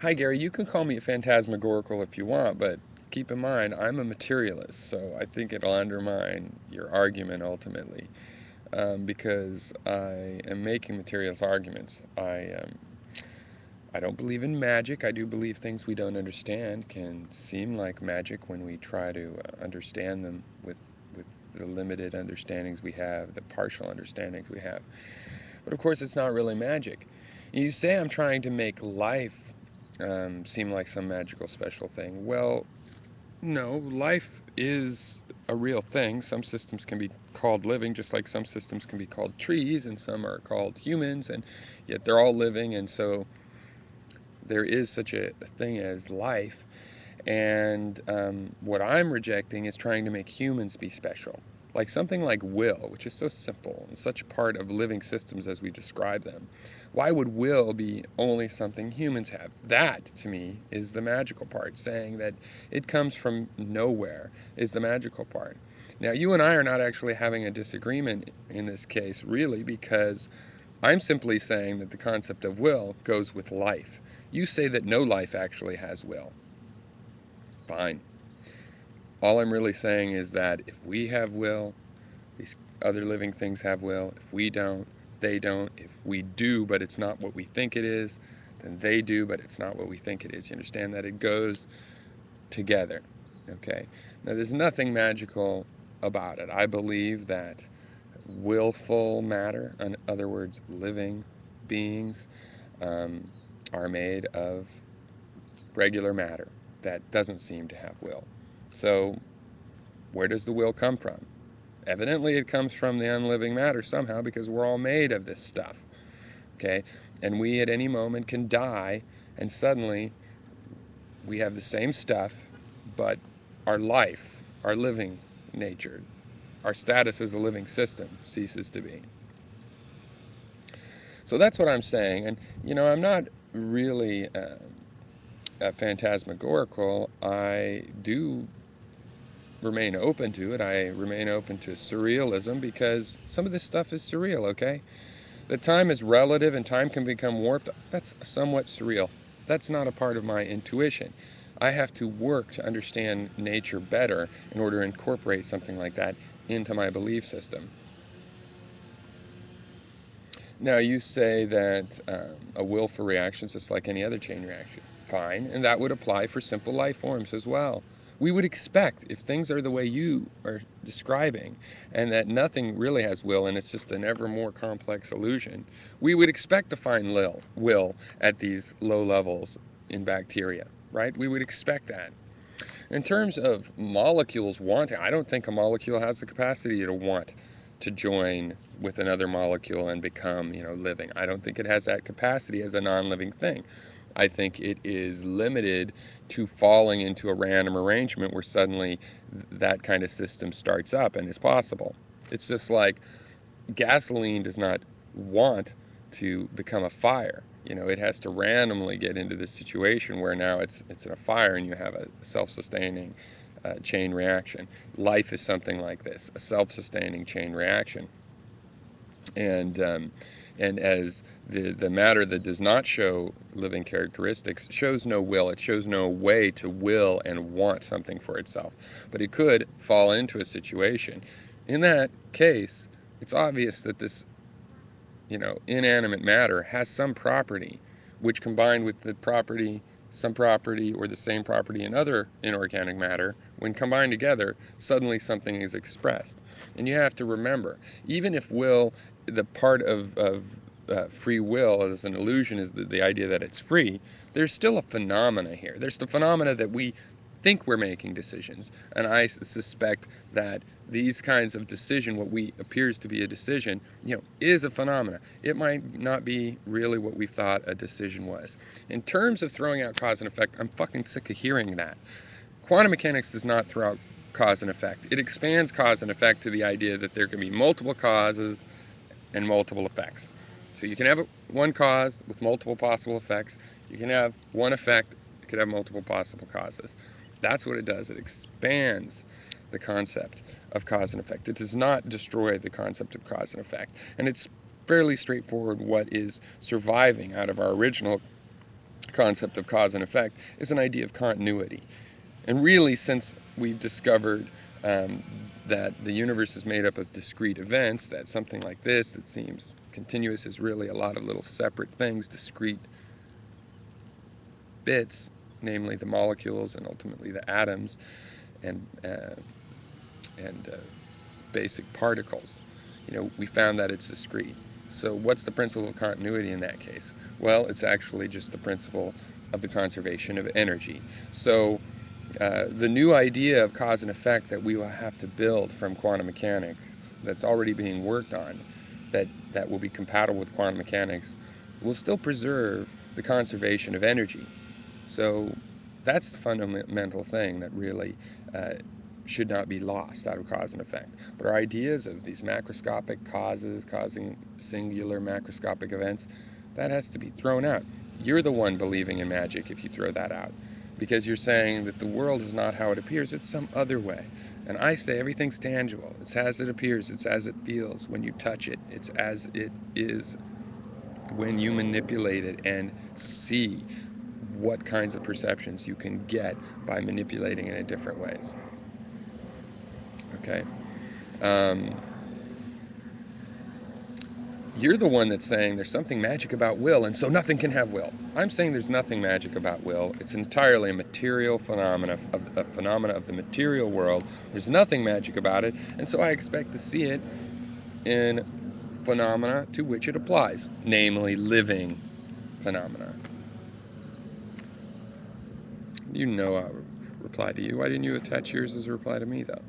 Hi, Gary. You can call me phantasmagorical if you want, but keep in mind, I'm a materialist, so I think it'll undermine your argument ultimately, because I am making materialist arguments. I don't believe in magic. I do believe things we don't understand can seem like magic when we try to understand them with the limited understandings we have, the partial understandings we have. But of course, it's not really magic. You say I'm trying to make life seem like some magical special thing. Well, no, life is a real thing. Some systems can be called living, just like some systems can be called trees, and some are called humans, and yet they're all living, and so there is such a thing as life. And what I'm rejecting is trying to make humans be special. Like something like will, which is so simple and such a part of living systems as we describe them. Why would will be only something humans have? That, to me, is the magical part. Saying that it comes from nowhere is the magical part. Now, you and I are not actually having a disagreement in this case, really, because I'm simply saying that the concept of will goes with life. You say that no life actually has will. Fine. All I'm really saying is that if we have will, these other living things have will. If we don't, they don't. If we do, but it's not what we think it is, then they do, but it's not what we think it is. You understand that? It goes together. Okay? Now, there's nothing magical about it. I believe that willful matter, in other words, living beings, um, are made of regular matter that doesn't seem to have will. So, where does the will come from? Evidently, it comes from the unliving matter somehow because we're all made of this stuff. Okay? And we at any moment can die, and suddenly we have the same stuff, but our life, our living nature, our status as a living system ceases to be. So that's what I'm saying. And, I'm not really phantasmagorical. I do remain open to it. I remain open to surrealism because some of this stuff is surreal, okay? That time is relative and time can become warped, that's somewhat surreal. That's not a part of my intuition. I have to work to understand nature better in order to incorporate something like that into my belief system. Now, you say that a will for reaction is just like any other chain reaction. Fine, and that would apply for simple life forms as well. We would expect, if things are the way you are describing, and that nothing really has will and it's just an ever more complex illusion, we would expect to find will at these low levels in bacteria, right? We would expect that. In terms of molecules wanting, I don't think a molecule has the capacity to want to join with another molecule and become, living. I don't think it has that capacity as a non-living thing. I think it is limited to falling into a random arrangement where suddenly that kind of system starts up and is possible. It's just like gasoline does not want to become a fire. It has to randomly get into this situation where now it's in a fire and you have a self-sustaining chain reaction. Life is something like this, a self-sustaining chain reaction. And as the matter that does not show living characteristics shows no will, it shows no way to will and want something for itself. But it could fall into a situation. In that case, it's obvious that this inanimate matter has some property, which combined with the property, some property, or the same property in other inorganic matter, when combined together, suddenly something is expressed. And you have to remember, even if will, the part of free will as an illusion is the idea that it's free, there's still a phenomena here. There's the phenomena that we think we're making decisions. And I suspect that these kinds of decision, what we appears to be a decision, is a phenomena. It might not be really what we thought a decision was. In terms of throwing out cause and effect, I'm fucking sick of hearing that. Quantum mechanics does not throw out cause and effect. It expands cause and effect to the idea that there can be multiple causes and multiple effects. So you can have one cause with multiple possible effects. You can have one effect that could have multiple possible causes. That's what it does. It expands the concept of cause and effect. It does not destroy the concept of cause and effect. And it's fairly straightforward what is surviving out of our original concept of cause and effect is an idea of continuity. And really, since we've discovered that the universe is made up of discrete events, that something like this that seems continuous is really a lot of little separate things, discrete bits, namely the molecules and ultimately the atoms and basic particles. We found that it's discrete. So what's the principle of continuity in that case? Well, it's actually just the principle of the conservation of energy. So the new idea of cause and effect that we will have to build from quantum mechanics that's already being worked on, that will be compatible with quantum mechanics, will still preserve the conservation of energy. So that's the fundamental thing that really should not be lost out of cause and effect. But our ideas of these macroscopic causes causing singular macroscopic events, that has to be thrown out. You're the one believing in magic if you throw that out, because you're saying that the world is not how it appears, it's some other way. And I say everything's tangible. It's as it appears, it's as it feels when you touch it, it's as it is when you manipulate it and see what kinds of perceptions you can get by manipulating it in different ways. Okay? You're the one that's saying there's something magic about will, and so nothing can have will. I'm saying there's nothing magic about will. It's entirely a material phenomena, a phenomena of the material world. There's nothing magic about it, and so I expect to see it in phenomena to which it applies, namely living phenomena. You know I'll reply to you. Why didn't you attach yours as a reply to me, though?